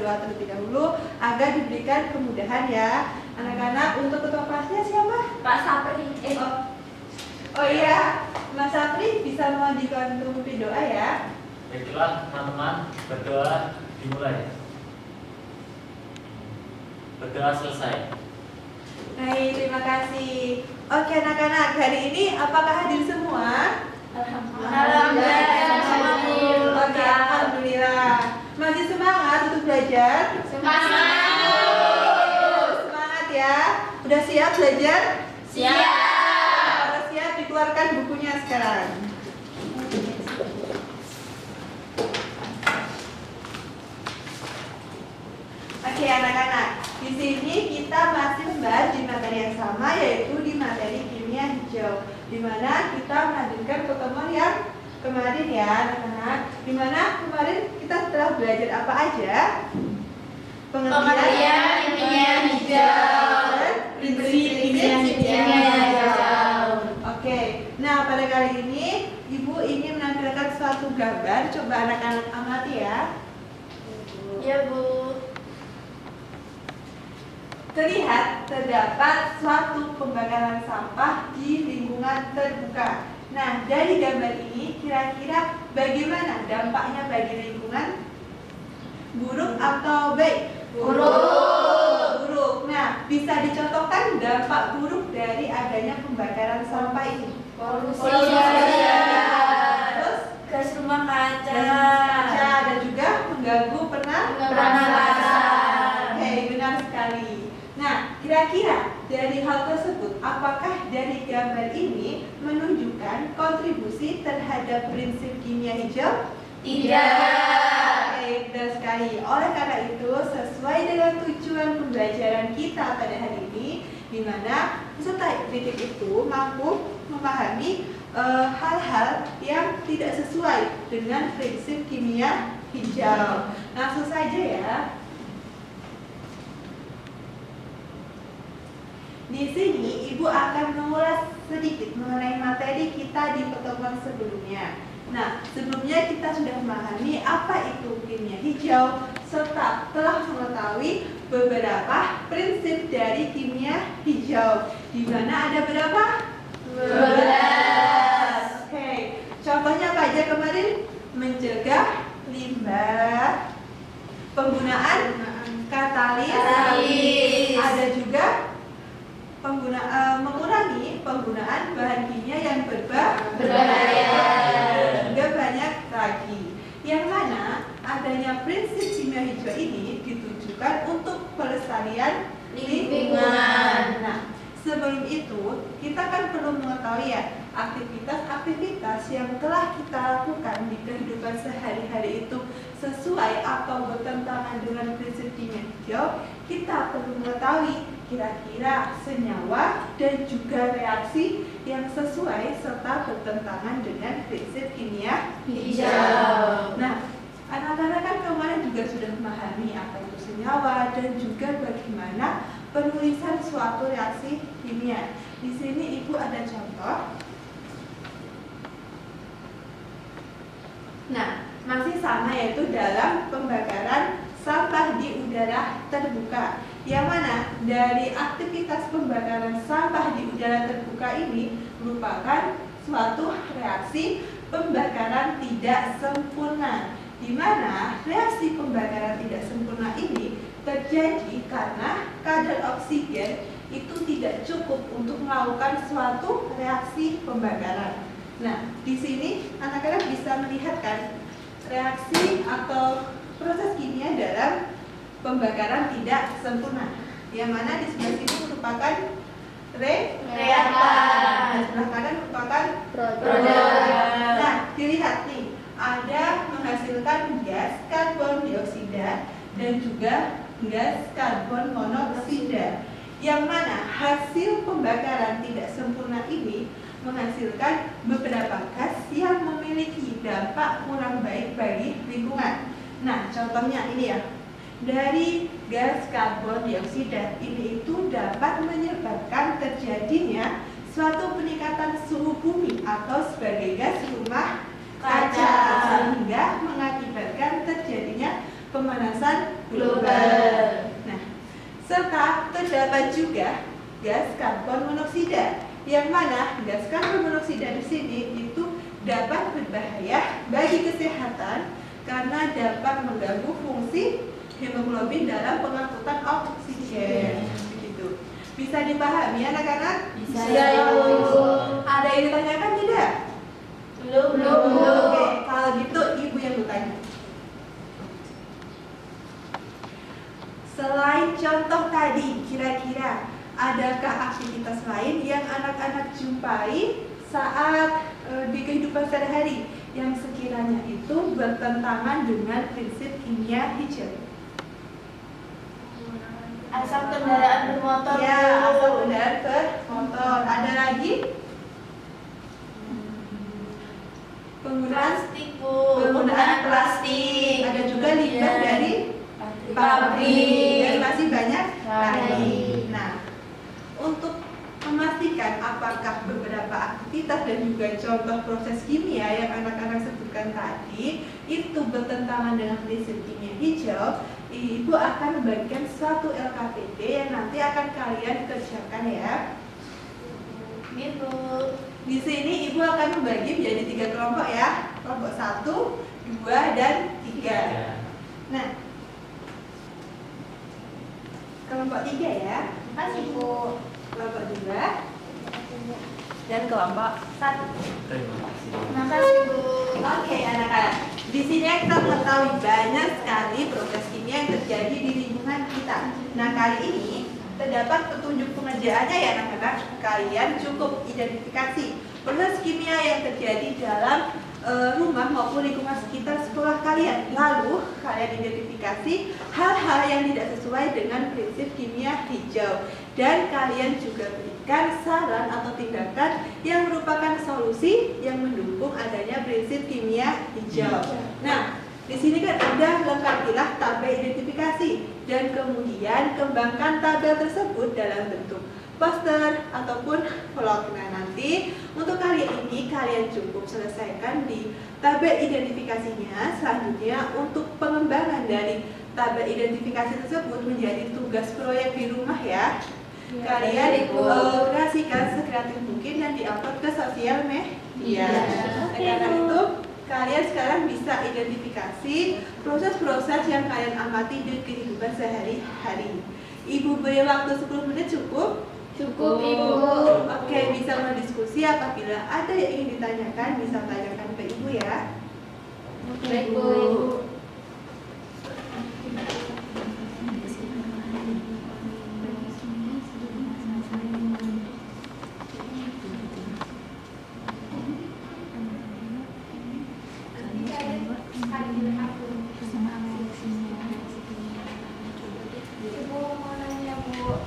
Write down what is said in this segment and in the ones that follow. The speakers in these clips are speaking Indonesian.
berdoa terlebih dahulu agar diberikan kemudahan ya. Anak-anak, untuk ketua kelasnya siapa? Pak Sapri. Oh iya, Mas Sapri bisa memajukan untuk memimpin doa ya. Baiklah teman-teman, berdoa dimulai. Berdoa selesai. Baik, terima kasih. Oke anak-anak, hari ini apakah hadir semua? Alhamdulillah. Oke, alhamdulillah. Masih semangat untuk belajar? Semangat ya. Udah siap belajar? Siap. Kalau siap dikeluarkan bukunya sekarang. Oke anak-anak, di sini kita masih membahas di materi yang sama, yaitu di materi kimia hijau, di mana kita melanjutkan pertemuan yang kemarin ya anak-anak. Di mana kemarin kita telah belajar apa aja? Pengertian kimia hijau. Prinsip kimia hijau. Oke, nah pada kali ini Ibu ingin menampilkan suatu gambar. Coba anak-anak amati ya. Ya Bu. Terlihat terdapat suatu pembakaran sampah di lingkungan terbuka. Nah, dari gambar ini kira-kira bagaimana dampaknya bagi lingkungan? Buruk atau baik? Buruk. Nah, bisa dicontohkan dampak buruk dari adanya pembakaran sampah ini? Polusi. Terus Gas rumah kaca. dan juga mengganggu Pernapasan. Oke, benar sekali. Nah, kira-kira dari hal tersebut, apakah dari gambar ini menunjukkan kontribusi terhadap prinsip kimia hijau? Tidak. Oke, benar sekali. Oleh karena itu, sesuai dengan tujuan pembelajaran kita pada hari ini, di mana peserta didik itu mampu memahami hal-hal yang tidak sesuai dengan prinsip kimia hijau. Langsung saja ya. Di sini Ibu akan mengulas sedikit mengenai materi kita di pertemuan sebelumnya. Nah, sebelumnya kita sudah memahami apa itu kimia hijau serta telah mengetahui beberapa prinsip dari kimia hijau. Di mana ada berapa? 12. Oke, contohnya apa aja kemarin? Mencegah limbah, penggunaan katalis, ada juga mengurangi penggunaan bahan kimia yang berbahaya, juga banyak lagi. Yang mana adanya prinsip kimia hijau ini ditujukan untuk pelestarian lingkungan. Nah, sebelum itu kita kan perlu mengetahui ya aktivitas-aktivitas yang telah kita lakukan di kehidupan sehari-hari itu sesuai atau bertentangan dengan prinsip kimia hijau. Kita perlu mengetahui kira-kira senyawa dan juga reaksi yang sesuai serta bertentangan dengan prinsip kimia hijau. Nah, anak-anak kan kemarin juga sudah memahami apa itu senyawa dan juga bagaimana penulisan suatu reaksi kimia. Di sini Ibu ada contoh. Nah, masih sama yaitu dalam pembakaran sampah di udara terbuka. Yang mana dari aktivitas pembakaran sampah di udara terbuka ini merupakan suatu reaksi pembakaran tidak sempurna, di mana reaksi pembakaran tidak sempurna ini terjadi karena kadar oksigen itu tidak cukup untuk melakukan suatu reaksi pembakaran. Nah, di sini anak-anak bisa melihat kan reaksi atau proses kimia dalam pembakaran tidak sempurna, yang mana di sebelah sini merupakan reaktan, di sebelah kanan merupakan produk. Nah, dilihat nih, ada menghasilkan gas karbon dioksida dan juga gas karbon monoksida, yang mana hasil pembakaran tidak sempurna ini menghasilkan beberapa gas yang memiliki dampak kurang baik bagi lingkungan. Nah, contohnya ini ya. Dari gas karbon dioksida ini itu dapat menyebabkan terjadinya suatu peningkatan suhu bumi atau sebagai gas rumah kaca, sehingga mengakibatkan terjadinya pemanasan global. terdapat juga gas karbon monoksida, yang mana gas karbon monoksida di sini itu dapat berbahaya bagi kesehatan karena dapat mengganggu fungsi hemoglobin dalam pengangkutan oksigen. Begitu. Bisa dipahami anak-anak? Bisa, Ibu. Ada yang ditanyakan tidak? Belum. Oke, kalau gitu ibu yang bertanya. Selain contoh tadi, kira-kira adakah aktivitas lain yang anak-anak jumpai saat di kehidupan sehari-hari yang sekiranya itu bertentangan dengan prinsip kimia hijau? Asap kendaraan bermotor. Ya, Bu. asap kendaraan bermotor. Ada lagi? Penggunaan plastik. Ada juga limbah dari pabrik dan masih banyak lagi. Nah, untuk memastikan apakah beberapa aktivitas dan juga contoh proses kimia yang anak-anak sebutkan tadi itu bertentangan dengan prinsip kimia hijau, ibu akan membagikan suatu LKPD yang nanti akan kalian kerjakan ya. Gitu. Di sini ibu akan membagi menjadi 3 kelompok ya, kelompok 1, 2, dan 3. Nah, kelompok 3 ya, Makasih, Bu. kelompok 2, dan kelompok 1. Terima kasih. Makasih, Bu. Oke anak-anak, di sini kita mengetahui banyak sekali proses kimia yang terjadi di lingkungan kita. Nah, kali ini terdapat petunjuk pengerjaannya ya anak-anak. Kalian cukup identifikasi proses kimia yang terjadi dalam rumah maupun lingkungan sekitar sekolah kalian. Lalu kalian identifikasi hal-hal yang tidak sesuai dengan prinsip kimia hijau, dan kalian juga berikan saran atau tindakan yang merupakan solusi yang mendukung adanya prinsip kimia hijau. Nah, di sini kan ada lengkapilah tabel identifikasi dan kemudian kembangkan tabel tersebut dalam bentuk poster ataupun vlog. Nah, nanti untuk kali ini kalian cukup selesaikan di tabel identifikasinya. Selanjutnya untuk pengembangan dari tabel identifikasi tersebut menjadi tugas proyek di rumah ya. Kalian kreasikan sekreatif mungkin dan diupload ke sosial media. Karena itu kalian sekarang bisa identifikasi proses-proses yang kalian amati di kehidupan sehari-hari. Ibu beri waktu 10 menit cukup? Cukup, Ibu. Oke, bisa berdiskusi. Apabila ada yang ingin ditanyakan, bisa tanyakan ke ibu ya. Baik, Bu. Ibu mau nanya, Bu.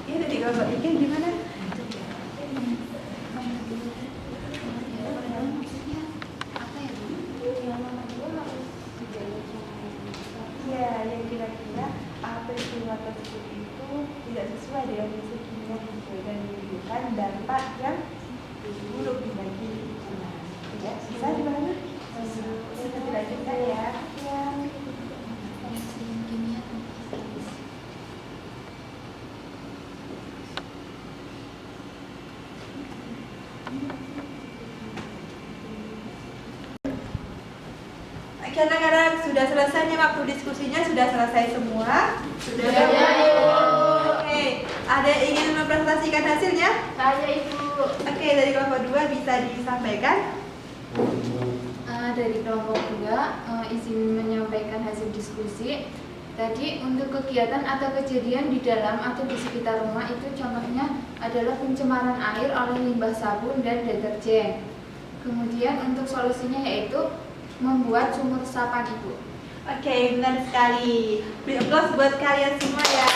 Ini tadi gambar ikan gimana? Ya, yang kira-kira peristiwa tersebut itu tidak sesuai dengan prinsip kimia hijau dan menimbulkan dampak yang buruk bagi lingkungan. Ya, bisa dipahami? Kita dilanjutkan ya. Oke anak-anak, sudah selesai nih waktu diskusinya, sudah selesai semua? Sudah. Oke, ada yang ingin mempresentasikan hasilnya? Saya, Ibu. Oke, dari kelompok 2 bisa disampaikan? Dari kelompok 2 izin menyampaikan hasil diskusi. Tadi untuk kegiatan atau kejadian di dalam atau di sekitar rumah itu contohnya adalah pencemaran air oleh limbah sabun dan deterjen. Kemudian untuk solusinya yaitu membuat sumur resapan, Ibu. Oke, benar sekali. Beri aplaus buat kalian semua ya.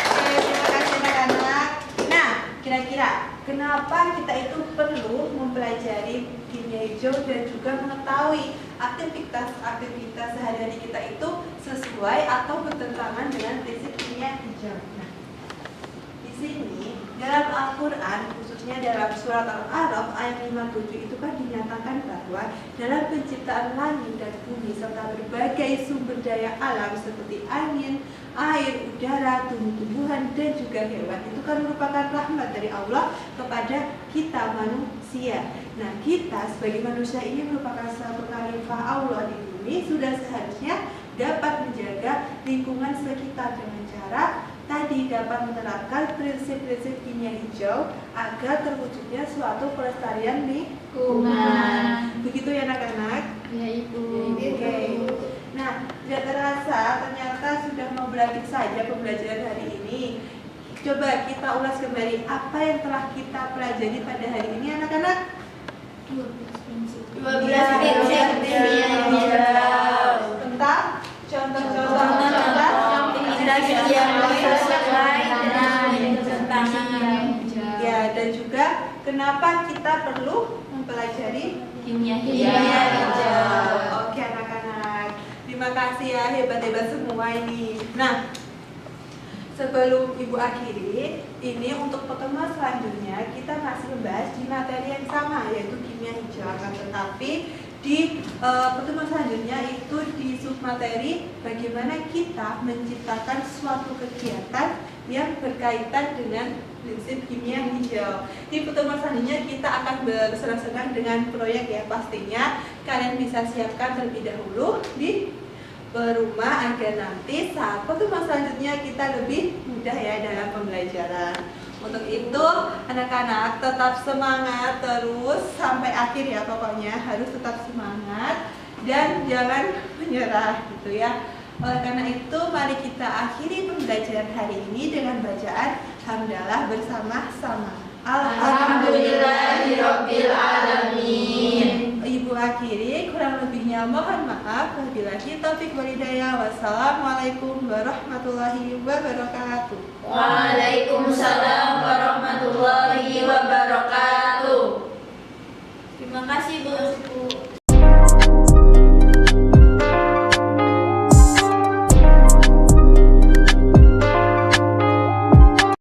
Oke, terima kasih anak-anak. Nah, kira-kira kenapa kita itu perlu mempelajari kimia hijau dan juga mengetahui aktivitas sehari-hari kita itu sesuai atau bertentangan dengan prinsip kimia hijau. Nah, di sini dalam Al-Quran, khususnya dalam surat Al-A'raf ayat 57 itu kan dinyatakan bahwa dalam penciptaan langit dan bumi serta berbagai sumber daya alam seperti angin, air, udara, tumbuh-tumbuhan dan juga hewan itu kan merupakan rahmat dari Allah kepada kita manusia. Nah, kita sebagai manusia ini merupakan satu khalifah Allah di bumi, sudah seharusnya dapat menjaga lingkungan sekitar dengan cara tadi dapat menerapkan prinsip-prinsip kimia hijau agar terwujudnya suatu pelestarian lingkungan. Begitu ya anak-anak? Ya Ibu. Oke. Nah, tidak terasa ternyata sudah mau berakhir saja pembelajaran hari ini. Coba kita ulas kembali apa yang telah kita pelajari pada hari ini anak-anak. 12 prinsip. 12 prinsip kimia hijau. Tentang contoh-contoh yang sesuai dengan tantangan. ya, dan juga kenapa kita perlu mempelajari Kimia hijau. Oke anak-anak, terima kasih ya, hebat-hebat semua ini. Nah, sebelum Ibu akhiri, ini untuk pertemuan selanjutnya kita masih membahas di materi yang sama yaitu kimia hijau. Akan tetapi di pertemuan selanjutnya itu di submateri bagaimana kita menciptakan suatu kegiatan yang berkaitan dengan prinsip kimia hijau. Di pertemuan selanjutnya kita akan bersenang-senang dengan proyek ya, pastinya kalian bisa siapkan terlebih dahulu di rumah agar nanti saat pertemuan selanjutnya kita lebih mudah ya dalam pembelajaran. Untuk itu anak-anak tetap semangat terus sampai akhir ya, pokoknya harus tetap semangat dan jangan menyerah gitu ya. Oleh karena itu mari kita akhiri pembelajaran hari ini dengan bacaan hamdalah bersama-sama. Alhamdulillahirabbil alamin. Ibu akhiri, kurang lebihnya mohon maaf. Wabillahi taufiq wal hidayah. Wassalamualaikum warahmatullahi wabarakatuh. Waalaikumsalam warahmatullahi wabarakatuh. Terima kasih Bu.